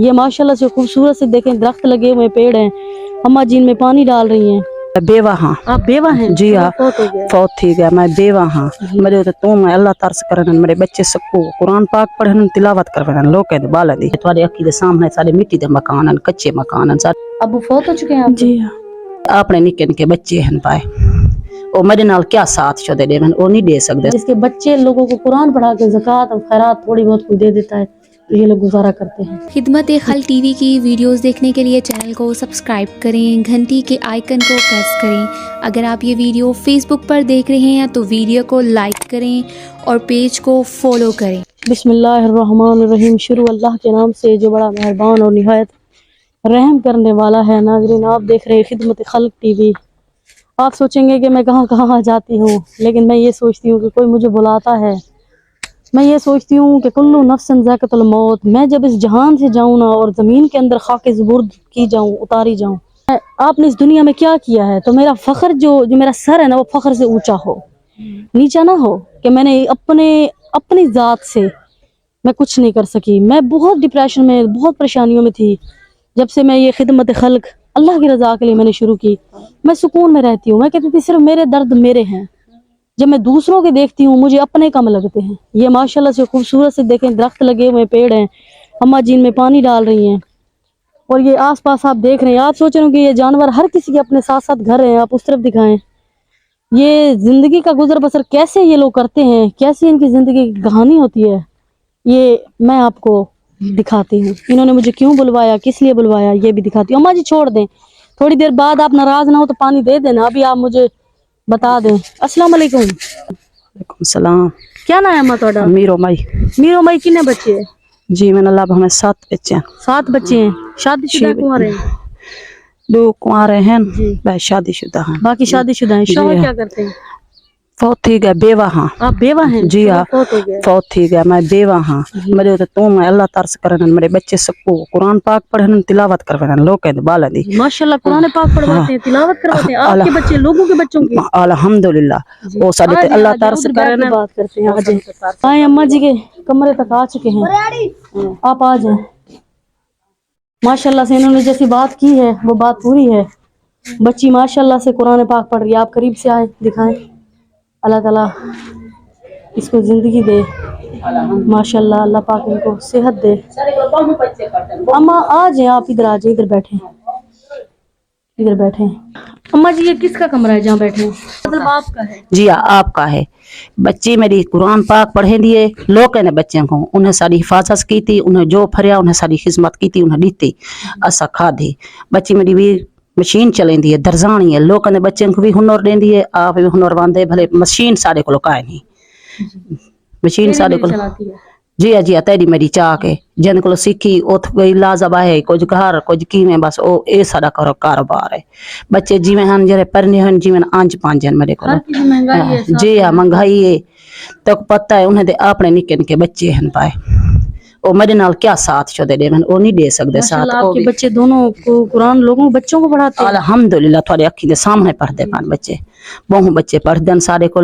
ये माशाल्लाह से खूबसूरत से देखें, दरख्त लगे हुए पेड़ हैं, अम्मा जी इनमें पानी डाल रही हैं। बेवा हाँ। आप बेवा हैं? जी हाँ, फौत थी गया, मैं बेवा हाँ। मेरे तो तुम अल्लाह तरस करन, मेरे बच्चे सबको कुरान पाक पढ़न, तिलावत करवन, लोग कहते बाला दी तुम्हारी अखी के सामने सारे मिट्टी दे मकान, कच्चे मकान सारे। अबू फौत हो चुके हैं आप? जी हाँ, अपने निक्के निक्के बच्चे हैं पाए, ओ मेरे नाल क्या साथ छोड़े दे, वो नहीं दे सकते। जिसके बच्चे लोगों को कुरान पढ़ा के ज़कात और खैरात थोड़ी बहुत कोई दे देता है, ये लोग गुजारा करते हैं। खिदमत-ए-खल्क टीवी की वीडियोस देखने के लिए चैनल को सब्सक्राइब करें, घंटी के आइकन को प्रेस करें। अगर आप ये वीडियो फेसबुक पर देख रहे हैं तो वीडियो को लाइक करें और पेज को फॉलो करें। बिस्मिल्लाहिर्रहमानिर्रहीम। शुरू अल्लाह के नाम से जो बड़ा मेहरबान और निहायत रहम करने वाला है। नाज़रीन, आप देख रहे हैं खिदमत-ए-खल्क टीवी। आप सोचेंगे कि मैं कहाँ कहाँ जाती हूँ, लेकिन मैं ये सोचती हूँ कि कोई मुझे बुलाता है। मैं ये सोचती हूँ कि कुल्लु नफ्सन ज़ाइक़तुल मौत, मैं जब इस जहान से जाऊँ ना और ज़मीन के अंदर खाके ज़ुबुर्द की जाऊँ, उतारी जाऊँ, आपने इस दुनिया में क्या किया है, तो मेरा फ़ख्र जो मेरा सर है ना, वो फ़ख्र से ऊंचा हो, नीचा ना हो कि मैंने अपनी ज़ात से मैं कुछ नहीं कर सकी। मैं बहुत डिप्रेशन में, बहुत परेशानियों में थी। जब से मैं ये खिदमत-ए-खल्क अल्लाह की रज़ा के लिए मैंने शुरू की, मैं सुकून में रहती हूँ। मैं कहती थी सिर्फ मेरे दर्द मेरे हैं, जब मैं दूसरों के देखती हूँ मुझे अपने कम लगते हैं। ये माशाल्लाह से खूबसूरत से देखें, दरख्त लगे हुए पेड़ हैं, अम्मा जी इनमें पानी डाल रही हैं, और ये आसपास आप देख रहे हैं। आप सोच रहे हो कि ये जानवर हर किसी के अपने साथ साथ घर हैं, आप उस तरफ दिखाएं। ये जिंदगी का गुजर बसर कैसे ये लोग करते हैं, कैसी इनकी जिंदगी की कहानी होती है, ये मैं आपको दिखाती हूँ। इन्होंने मुझे क्यों बुलवाया, किस लिए बुलवाया, ये भी दिखाती हूँ। अम्मा जी छोड़ दें, थोड़ी देर बाद आप नाराज ना हो तो पानी दे देना, अभी आप मुझे बता दें। अस्सलाम वालेकुम। वालेकुम सलाम। क्या नाम है अम्मा ਤੁਹਾਡਾ? मीरो माई। मीरो माई। कितने बच्चे हैं? जी मैंने लाभ हमें 7 बच्चे हैं। 7 बच्चे हैं। शादीशुदा कुंवारे हैं? 2 कुंवारे हैं, जी। वह शादीशुदा हैं। बाकी शादीशुदा हैं। शौहर क्या करते हैं? फौत थी गया, बेवा हाँ। आप बेवा हैं? जी हाँ, फौत हो गया। फौत थी गया, मैं बेवा हाँ। मेरे तो तुम अल्लाह तरस करन, मेरे बच्चे सबको कुरान पाक पढ़न, तिलावत करवन, लोग कहते बाला दी माशाल्लाह कुरान पाक पढ़वाते हैं, तिलावत करवाते हैं। आपके बच्चे लोगों के बच्चों की? अल्हम्दुलिल्लाह, वो सारे अल्लाह तरस करन। बात करते हैं। आज आए, अम्मा जी के कमरे तक आ चुके हैं, आप आ जाएं। माशाल्लाह से इन्होंने जैसी बात की है वो बात पूरी है। बच्ची माशाल्लाह से कुरान पाक पढ़ रही है। आप करीब से आए, दिखाएं। अल्लाह ताला इसको जिंदगी दे, माशाल्लाह, अल्लाह पाक इनको सेहत दे। अम्मा आ जाए, आप इधर आ जाए, इधर बैठे, इधर बैठे। अम्मा जी ये किसका कमरा है जहाँ बैठे हैं? मतलब आपका है? जी हाँ, आपका है। बच्ची मेरी कुरान पाक पढ़े दिए, लोग ने बच्चों को उन्हें सारी हिफाजत की थी, उन्हें जो फरिया उन्हें सारी खिदमत की थी, उन्हें दी थी, असा खाधी। बच्ची मेरी भी मशीन चलेंदी है, दरजानी है, लोग ने बच्चों को भी हुनर देंदी है, आप भी हुनर वांदे, भले मशीन सारे को काए नहीं, मशीन सारे को। जी जी तेरी मेरी चाह के जिन को सीखी उत गई लाजब है, कुछ घर कुछ किवें, बस ओ ए सारा करो कारोबार है। बच्चे जिवें हन जरे परने हन, जिवें आंच पांच हन मेरे को। जी हाँ, महंगाई है तो पता है, उन्हें अपने निक्के निक्के बच्चे हन पाए, ओ मेरे नाल क्या साथ छोड़े दे, वो नहीं दे सकते साथ। आपके बच्चे दोनों को कुरान लोगों बच्चों को पढ़ाते हैं? अल्हम्दुलिल्लाह, थोड़े अखी के सामने पढ़ते पान बच्चे, बहु बच्चे पढ़ते सारे को,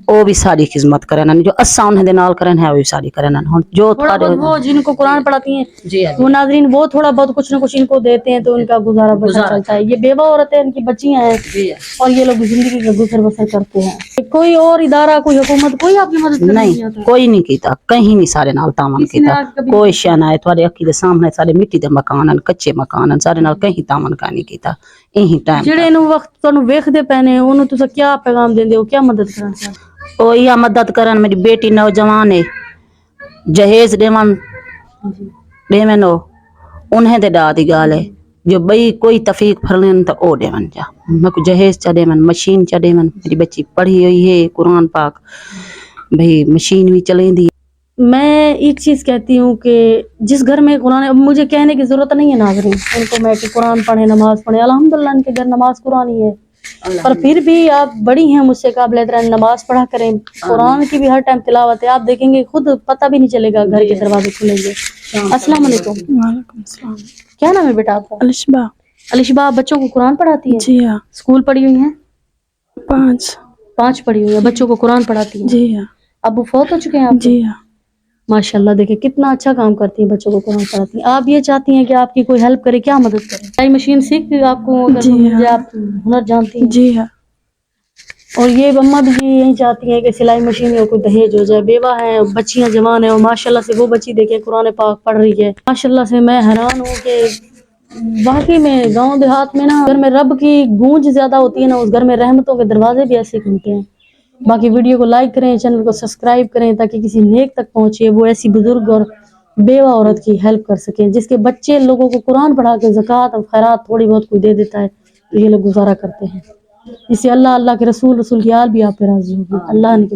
ओ भी सारी खिदमत करन, जो असा उन्हें दे नाल करन है वो भी सारी करन। जो थोड़े वो जिनको कुरान पढ़ाती हैं, जी वो नाज़रीन वो थोड़ा बहुत कुछ न कुछ इनको देते हैं तो इनका गुजारा बसर चलता है। ये बेवा औरतें, इनकी बच्चियां हैं, और ये लोग जिंदगी का गुजर बसर करते हैं। कोई और इदारा, कोई हुकूमत, कोई आपकी मदद नहीं, कोई नहीं कीता, कहीं नहीं सारे नाल तामन कीता, कोई शय ना है। थोड़े अखी के सामने सारे मिट्टी दे मकान, कच्चे मकान, सारे नाल कहीं तामन का नहीं कीता। यही टाइम जेड़े इन वक्त तुहानू वेखदे पैने, उन्होंने तुसा क्या पैगाम देंदे हो, क्या मदद करना चाहते हो? ओ या मदद करन, मेरी बेटी नौजवान है, जहेज देवन देवन, उन्हें दे डा दी गाल है, जो बई कोई तफीक फरलन तो ओ देवन जा, मैं को जहेज चा देवन, मशीन चा देवन। मेरी बच्ची पढ़ी हुई है कुरान पाक, भाई मशीन भी चलेंदी। मैं एक चीज़ कहती हूँ कि जिस घर में कुरान, मुझे कहने की ज़रूरत नहीं है नाज़रीन उनको मैं कि कुरान पढ़े, नमाज पढ़े। अल्हम्दुलिल्लाह इनके घर नमाज कुरान ही है, पर फिर भी आप बड़ी हैं मुझसे काबिल एहतराम, नमाज पढ़ा करें, कुरान की भी हर टाइम तिलावत है। आप देखेंगे खुद पता भी नहीं चलेगा, घर के दरवाजे खुलेंगे। अस्सलाम वालेकुम। वालेकुम सलाम। क्या नाम है बेटा आपका? अलिशबा। अलिशबा, बच्चों को कुरान पढ़ाती है? जी हाँ। स्कूल पढ़ी हुई हैं? 5 पढ़ी हुई है, बच्चों को कुरान पढ़ाती है? जी हाँ। अबू फौत हो चुके हैं आपके? जी हाँ। माशाल्लाह देखिए कितना अच्छा काम करती हैं, बच्चों को कुरान पढ़ाती हैं। आप ये चाहती हैं कि आपकी कोई हेल्प करे, क्या मदद करे? सिलाई मशीन सीख आपको अगर जी हाँ। आप हुनर जानती हैं? जी हाँ। और ये अम्मा भी यही चाहती हैं कि सिलाई मशीन या कोई दहेज हो जाए। बेवा है, बच्चियां जवान है, और माशाल्लाह से वो बच्ची देखे कुरान पाक पढ़ रही है। माशाल्लाह से मैं हैरान हूँ कि वाकई में गांव देहात में ना घर में रब की गूंज ज्यादा होती है ना, उस घर में रहमतों के दरवाजे भी ऐसे खुलते हैं। बाकी वीडियो को लाइक करें, चैनल को सब्सक्राइब करें ताकि किसी नेक तक पहुंचे, वो ऐसी बुजुर्ग और बेवा औरत की हेल्प कर सकें, जिसके बच्चे लोगों को कुरान पढ़ा के ज़कात और खैरात थोड़ी बहुत कोई दे देता है, तो ये लोग गुजारा करते हैं। इससे अल्लाह अल्लाह के रसूल की आल भी आप पे राजी होगी। अल्लाह ने के